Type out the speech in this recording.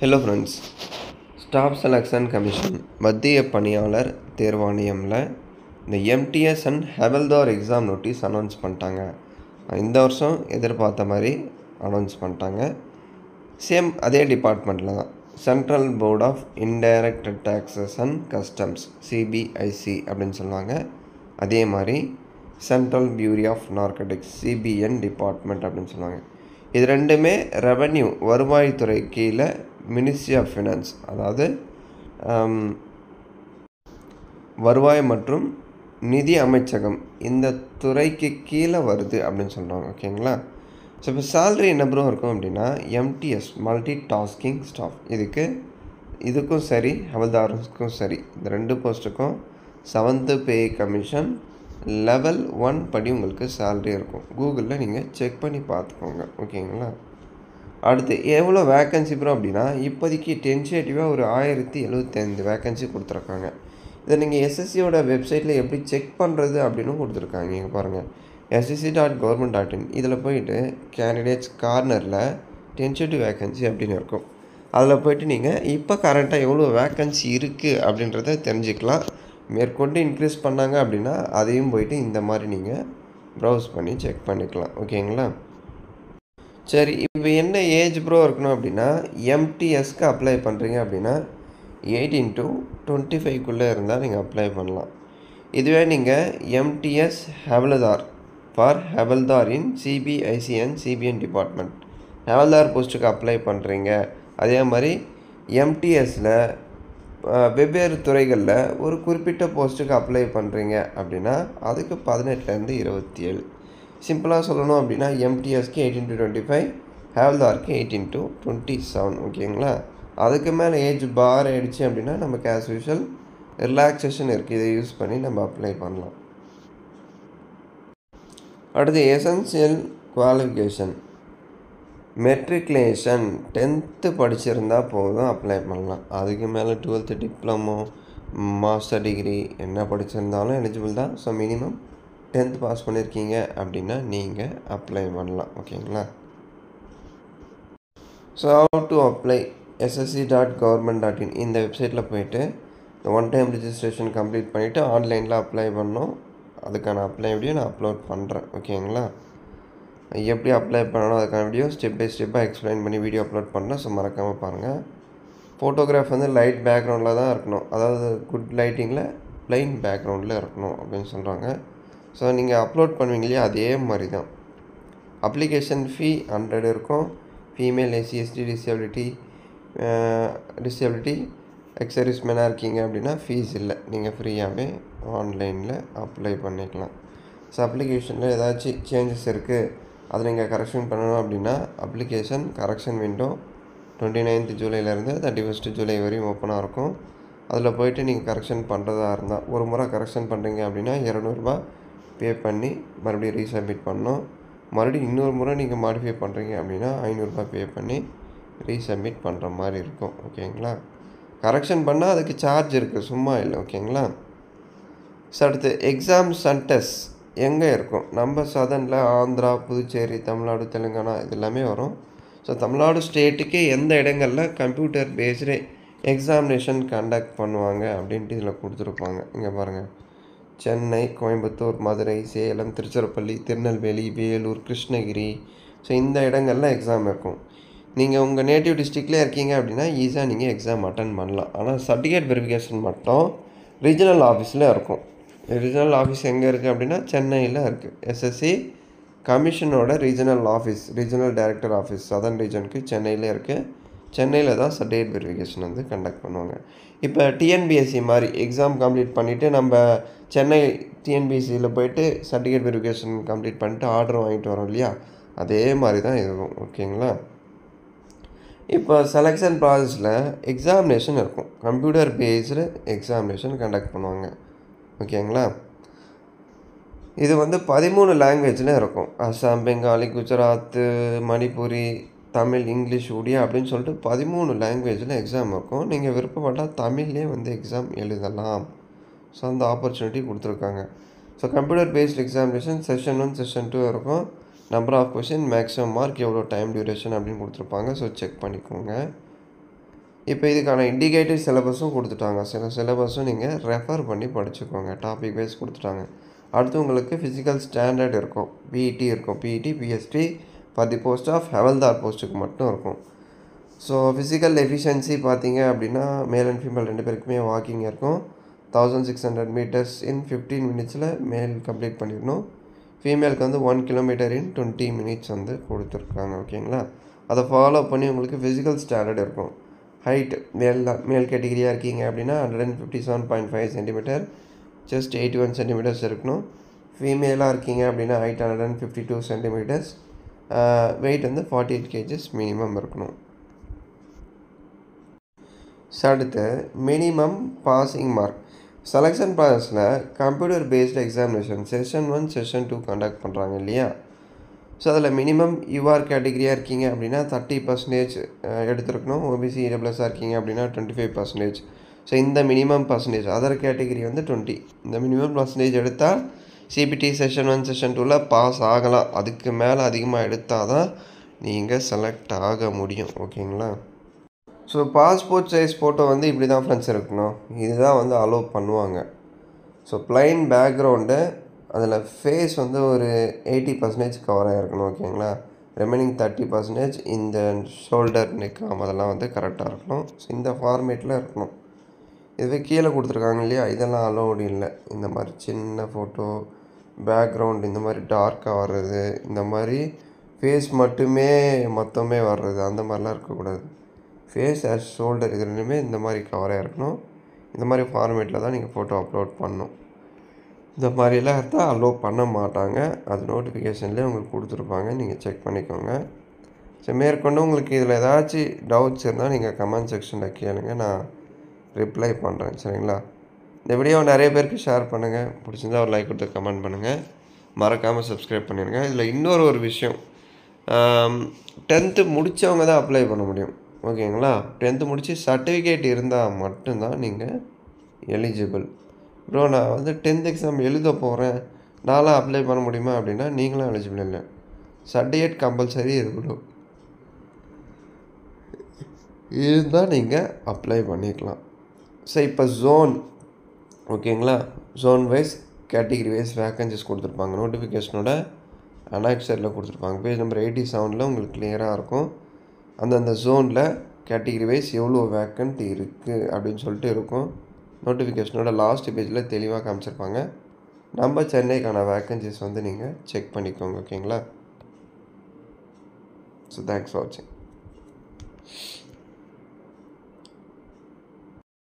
Hello friends. Staff selection commission மத்திய பணியாளர் தேர்வாணையமில் இந்த MTS and havaldar exam notice announce பண்ணிட்டாங்க. இந்த வருஷம் எதிர்பார்த்த மாதிரி அனௌன்ஸ் பண்ணிட்டாங்க. சேம் அதே டிபார்ட்மெண்ட்டில் தான், central board of indirect taxes and customs CBIC அப்படின்னு சொல்லுவாங்க. அதே மாதிரி central bureau of narcotics CBN department அப்படின்னு சொல்லுவாங்க. இது ரெண்டுமே ரெவென்யூ வருவாய்த்துறை கீழே மினிஸ்ட்ரி ஆஃப் ஃபினான்ஸ், அதாவது வருவாய் மற்றும் நிதி அமைச்சகம் இந்த துறைக்கு கீழே வருது அப்படின்னு சொல்கிறாங்க. ஓகேங்களா? ஸோ இப்போ சேல்ரி என்ன ப்ரோ இருக்கும் அப்படின்னா, எம்டிஎஸ் மல்டி டாஸ்கிங் ஸ்டாஃப் இதுக்கும் சரி, ஹவல்தாருக்கும் சரி, இந்த ரெண்டு போஸ்ட்டுக்கும் 7th பே கமிஷன் லெவல் 1 படி உங்களுக்கு சேல்ரி இருக்கும். கூகுளில் நீங்கள் செக் பண்ணி பார்த்துக்கோங்க. ஓகேங்களா? அடுத்து எவ்வளோ வேக்கன்சி ப்ரோ அப்படின்னா, இப்போதைக்கு டென்டேட்டிவாக ஒரு 1075 வேக்கன்சி கொடுத்துருக்காங்க. இதை நீங்கள் எஸ்எஸ்சியோட வெப்சைட்டில் எப்படி செக் பண்ணுறது அப்படின்னு கொடுத்துருக்காங்க. இங்கே பாருங்கள், ssc.government.in இதில் போயிட்டு கேண்டிடேட்ஸ் கார்னரில் டென்டேட்டிவ் வேக்கன்சி அப்படின்னு இருக்கும். அதில் போய்ட்டு நீங்கள் இப்போ கரண்ட்டாக எவ்வளோ வேக்கன்சி இருக்குது அப்படின்றத தெரிஞ்சுக்கலாம். மேற்கொண்டு இன்க்ரீஸ் பண்ணாங்க அப்படின்னா அதையும் போயிட்டு இந்த மாதிரி நீங்கள் ப்ரௌஸ் பண்ணி செக் பண்ணிக்கலாம். ஓகேங்களா? சரி, இப்போ என்ன ஏஜ் ப்ரோ இருக்கணும் அப்படின்னா, எம்டிஎஸ்க்கு அப்ளை பண்ணுறீங்க அப்படின்னா 18 to 25 இருந்தால் நீங்கள் அப்ளை பண்ணலாம். இதுவே நீங்கள் MTS havaldar for havaldar in CBICN CBN department havaldar போஸ்ட்டுக்கு அப்ளை பண்ணுறீங்க. அதே மாதிரி எம்டிஎஸில் வெவ்வேறு துறைகளில் ஒரு குறிப்பிட்ட போஸ்ட்டுக்கு அப்ளை பண்ணுறீங்க அப்படின்னா அதுக்கு 18 to 27. சிம்பிளாக சொல்லணும் அப்படின்னா எம்டிஎஸ்க்கு 18 to 25, ஹேவல்தாருக்கு 18 to 27. ஓகேங்களா? அதுக்கு மேலே ஏஜ் பார் ஆகிடுச்சு அப்படின்னா நமக்கு ஆஸ் யூஷுவல் ரிலாக்ஸேஷன் இருக்குது, இதை யூஸ் பண்ணி நம்ம அப்ளை பண்ணலாம். அடுத்து எசென்சியல் குவாலிஃபிகேஷன் மெட்ரிகுலேஷன் 10th படிச்சிருந்தால் போதும், அப்ளை பண்ணலாம். அதுக்கு மேலே 12th டிப்ளமோ மாஸ்டர் டிகிரி என்ன படிச்சிருந்தாலும் எலிஜிபிள் தான். ஸோ மினிமம் 10th பாஸ் பண்ணியிருக்கீங்க அப்படின்னா நீங்கள் அப்ளை பண்ணலாம். ஓகேங்களா? So how to apply ssc.government.in இந்த வெப்சைட்டில் போய்ட்டு ஒன் டைம் ரிஜிஸ்ட்ரேஷன் கம்ப்ளீட் பண்ணிவிட்டு ஆன்லைனில் அப்ளை பண்ணணும். அதுக்கான அப்ளை வீடியோ நான் அப்லோட் பண்ணுறேன். ஓகேங்களா? எப்படி அப்ளை பண்ணணும் அதுக்கான வீடியோ ஸ்டெப் பை ஸ்டெப்பாக எக்ஸ்பிளைன் பண்ணி வீடியோ அப்லோட் பண்ணேன். ஸோ மறக்காமல் பாருங்கள். ஃபோட்டோகிராஃப் வந்து லைட் பேக்ரவுண்டில் தான் இருக்கணும், அதாவது குட் லைட்டிங்கில் ப்ளைன் பேக்ரவுண்டில் இருக்கணும் அப்படின்னு சொல்கிறாங்க. ஸோ நீங்கள் அப்லோட் பண்ணுவீங்க இல்லையா, அதே மாதிரி தான். அப்ளிகேஷன் ஃபீ 100 இருக்கும். ஃபீமேல் SC/ST டிசபிலிட்டி எக்ஸர்விஸ்மேனாக இருக்கீங்க அப்படின்னா ஃபீஸ் இல்லை, நீங்கள் ஃப்ரீயாகவே ஆன்லைனில் அப்ளை பண்ணிக்கலாம். ஸோ அப்ளிகேஷனில் ஏதாச்சும் சேஞ்சஸ் இருக்குது, அதை நீங்கள் கரெக்ஷன் பண்ணணும் அப்படின்னா application correction window 29th ஜூலைலேருந்து 31st July வரையும் ஓப்பனாக இருக்கும். அதில் போய்ட்டு நீங்கள் கரெக்ஷன் பண்ணுறதா இருந்தால், ஒரு முறை கரெக்ஷன் பண்ணுறீங்க அப்படின்னா 200 ரூபாய் பே பண்ணி மறுபடியும் ரீசப்மிட் பண்ணணும். மறுபடியும் இன்னொரு முறை நீங்கள் மாடிஃபை பண்ணுறீங்க அப்படின்னா 500 ரூபாய் பே பண்ணி ரீசப்மிட் பண்ணுற மாதிரி இருக்கும். ஓகேங்களா? கரெக்ஷன் பண்ணால் அதுக்கு சார்ஜ் இருக்குது, சும்மா இல்லை. ஓகேங்களா? ஸோ அடுத்து எக்ஸாம் சென்டர்ஸ் எங்கே இருக்கும்? நம்ம சதனில் ஆந்திரா, புதுச்சேரி, தமிழ்நாடு, தெலுங்கானா இது எல்லாமே வரும். ஸோ தமிழ்நாடு ஸ்டேட்டுக்கு எந்த இடங்களில் கம்ப்யூட்டர் பேஸ்டு எக்ஸாமினேஷன் கண்டக்ட் பண்ணுவாங்க அப்படின்ட்டு இதில் கொடுத்துருப்பாங்க. இங்கே பாருங்கள், சென்னை, கோயம்புத்தூர், மதுரை, சேலம், திருச்சிராப்பள்ளி, திருநெல்வேலி, வேலூர், கிருஷ்ணகிரி. ஸோ இந்த இடங்களில் எக்ஸாம் இருக்கும். நீங்கள் உங்கள் நேட்டிவ் டிஸ்ட்ரிக்ட்லேயே இருக்கீங்க அப்படின்னா ஈஸியாக நீங்கள் எக்ஸாம் அட்டன் பண்ணலாம். ஆனால் சர்டிஃபிகேட் வெரிஃபிகேஷன் மட்டும் ரீஜனல் ஆஃபீஸில் இருக்கும். ரீஜனல் ஆஃபீஸ் எங்கே இருக்குது அப்படின்னா சென்னையில் இருக்குது. எஸ்எஸ்சி கமிஷனோட regional office, regional director office southern ரீஜனுக்கு சென்னையில் இருக்குது. சென்னையில் தான் சர்டிஃபிகேட் வெரிஃபிகேஷன் வந்து கண்டக்ட் பண்ணுவாங்க. இப்போ டிஎன்பிஎஸ்சி மாதிரி எக்ஸாம் கம்ப்ளீட் பண்ணிவிட்டு நம்ம சென்னை டிஎன்பிஎஸ்சியில் போய்ட்டு சர்டிஃபிகேட் வெரிஃபிகேஷன் கம்ப்ளீட் பண்ணிட்டு ஆர்டர் வாங்கிட்டு வரோம் இல்லையா, அதே மாதிரி தான் இருக்கும். ஓகேங்களா? இப்போ செலெக்ஷன் ப்ராசஸில் எக்ஸாமினேஷன் இருக்கும், கம்ப்யூட்டர் பேஸ்டு எக்ஸாமினேஷன் கண்டக்ட் பண்ணுவாங்க. ஓகேங்களா? இது வந்து 13 லாங்குவேஜில் இருக்கும். அசாம், பெங்காலி, குஜராத்து, மணிப்பூரி, தமிழ், இங்கிலீஷ், ஒடியா அப்படின்னு சொல்லிட்டு 13 லாங்குவேஜில் எக்ஸாம் இருக்கும். நீங்கள் விருப்பப்பட்டால் தமிழ்லேயே வந்து எக்ஸாம் எழுதலாம். ஸோ அந்த ஆப்பர்ச்சுனிட்டி கொடுத்துருக்காங்க. So computer based examination session 1 session 2 இருக்கும். Number of question, maximum mark, எவ்வளோ டைம் டியூரேஷன் அப்படின்னு கொடுத்துருப்பாங்க. ஸோ செக் பண்ணிக்கோங்க. இப்போ இதுக்கான இண்டிகேட்டிவ் சிலபஸும் கொடுத்துட்டாங்க. சில சிலபஸும் நீங்கள் ரெஃபர் பண்ணி படிச்சுக்கோங்க. டாபிக் வைஸ் கொடுத்துட்டாங்க. அடுத்து உங்களுக்கு ஃபிசிக்கல் ஸ்டாண்டர்ட் இருக்கும். பிஇடி இருக்கும். PET, PST for the post of havaldar போஸ்ட்டுக்கு மட்டும் இருக்கும். ஸோ ஃபிசிக்கல் எஃபிஷியன்சி பார்த்தீங்க அப்படின்னா மேல் அண்ட் ஃபீமேல் 2 பேருக்குமே வாக்கிங் இருக்கும். 1600 மீட்டர்ஸ் இன் 15 மினிட்ஸில் மேல் கம்ப்ளீட் பண்ணிடணும். ஃபீமேலுக்கு வந்து 1 கிலோமீட்டர் இன் 20 மினிட்ஸ் வந்து கொடுத்துருக்காங்க. ஓகேங்களா? அதை ஃபாலோ பண்ணி உங்களுக்கு ஃபிசிக்கல் ஸ்டாண்டர்ட் இருக்கும். ஹைட் மேல் கேட்டகிரியாக இருக்கீங்க அப்படின்னா 157.5 சென்டிமீட்டர், செஸ்ட் 81 சென்டிமீட்டர்ஸ் இருக்கணும். ஃபீமேலாக இருக்கீங்க அப்படின்னா ஹைட் 152 சென்டிமீட்டர்ஸ், வெயிட் வந்து 48 கேஜஸ் மினிமம் இருக்கணும். அடுத்து மினிமம் பாசிங் மார்க். செலெக்ஷன் ப்ராசஸில் computer based examination session 1 session 2 conduct பண்ணுறாங்க இல்லையா? ஸோ அதில் மினிமம் யூஆர் கேட்டகிரியாக இருக்கீங்க அப்படின்னா 30% எடுத்துருக்கணும். ஓபிசி இடபிள்யூஎஸ்ஸாக இருக்கீங்க அப்படின்னா 25%. ஸோ இந்த மினிமம் பர்சன்டேஜ், அதர் கேட்டகிரி வந்து 20. இந்த மினிமம் பர்சன்டேஜ் எடுத்தால் சிபிடி செஷன் 1 செஷன் 2ல் பாஸ் ஆகலாம். அதுக்கு மேலே அதிகமாக எடுத்தால் தான் நீங்கள் செலக்ட் ஆக முடியும். ஓகேங்களா? ஸோ பாஸ்போர்ட் சைஸ் ஃபோட்டோ வந்து இப்படி தான் ஃப்ரெண்ட்ஸ் இருக்கணும். இதுதான் வந்து அலோவ் பண்ணுவாங்க. ஸோ ப்ளைன் பேக்ரவுண்டு, அதில் ஃபேஸ் வந்து ஒரு 80% கவர் ஆகிருக்கணும். ஓகேங்களா? ரிமைனிங் 30% இந்த ஷோல்டர், நெக், அதெல்லாம் வந்து கரெக்டாக இருக்கணும். ஸோ இந்த ஃபார்மேட்டில் இருக்கணும். இதுவே கீழே கொடுத்துருக்காங்க இல்லையா, இதெல்லாம் அலோவ்டு இல்லை. இந்த மாதிரி சின்ன ஃபோட்டோ, பேக்ரவுண்ட் இந்த மாதிரி டார்க்காக வர்றது, இந்த மாதிரி ஃபேஸ் மட்டுமே மொத்தமே வர்றது, அந்த மாதிரிலாம் இருக்கக்கூடாது. ஃபேஸ் அஸ் ஷோல்டர் இது ரெண்டுமே இந்த மாதிரி கவராக இருக்கணும். இந்த மாதிரி ஃபார்மேட்டில் தான் நீங்கள் ஃபோட்டோ அப்லோட் பண்ணணும். இந்த மாதிரிலாம் இருந்தால் அலோவ் பண்ண மாட்டாங்க. அது நோட்டிஃபிகேஷன்லேயே உங்களுக்கு கொடுத்துருப்பாங்க, நீங்கள் செக் பண்ணிக்கோங்க. ஸோ மேற்கொண்டு உங்களுக்கு இதில் ஏதாச்சும் டவுட்ஸ் இருந்தால் நீங்கள் கமெண்ட் செக்ஷனில் கேளுங்க, நான் ரிப்ளை பண்ணுறேன். சரிங்களா? இந்த வீடியோவை நிறைய பேருக்கு ஷேர் பண்ணுங்கள். பிடிச்சிருந்தால் ஒரு லைக் கொடுத்து கமெண்ட் பண்ணுங்கள். மறக்காமல் சப்ஸ்கிரைப் பண்ணிடுங்க. இதில் இன்னொரு விஷயம், 10th முடித்தவங்க தான் அப்ளை பண்ண முடியும். ஓகேங்களா? 10th முடித்து சர்டிஃபிகேட் இருந்தால் மட்டும்தான் நீங்கள் எலிஜிபிள். ப்ரோ நான் வந்து 10th எக்ஸாம் எழுத போகிறேன், நான்லாம் அப்ளை பண்ண முடியுமா அப்படின்னா நீங்களும் எலிஜிபிள் இல்லை. சர்டிஃபிகேட் கம்பல்சரி இருக்கணும். இருந்தால் நீங்கள் அப்ளை பண்ணிக்கலாம். ஸோ இப்போ ஜோன், ஓகேங்களா, zone wise category wise vacancies கொடுத்துருப்பாங்க. நோட்டிஃபிகேஷனோட அனாக்சரில் கொடுத்துருப்பாங்க. பேஜ் நம்பர் 87 உங்களுக்கு கிளியராக இருக்கும். அந்தந்த ஜோனில் கேட்டகிரி வைஸ் எவ்வளோ வேக்கண்ட் இருக்குது அப்படின்னு சொல்லிட்டு இருக்கும். நோட்டிஃபிகேஷனோட லாஸ்ட் பேஜில் தெளிவாக காமிச்சிருப்பாங்க. நம்ம சென்னைக்கான வேக்கன்சிஸ் வந்து நீங்கள் செக் பண்ணிக்கோங்க. ஓகேங்களா? ஸோ தேங்க்ஸ் ஃபார் வாட்சிங்.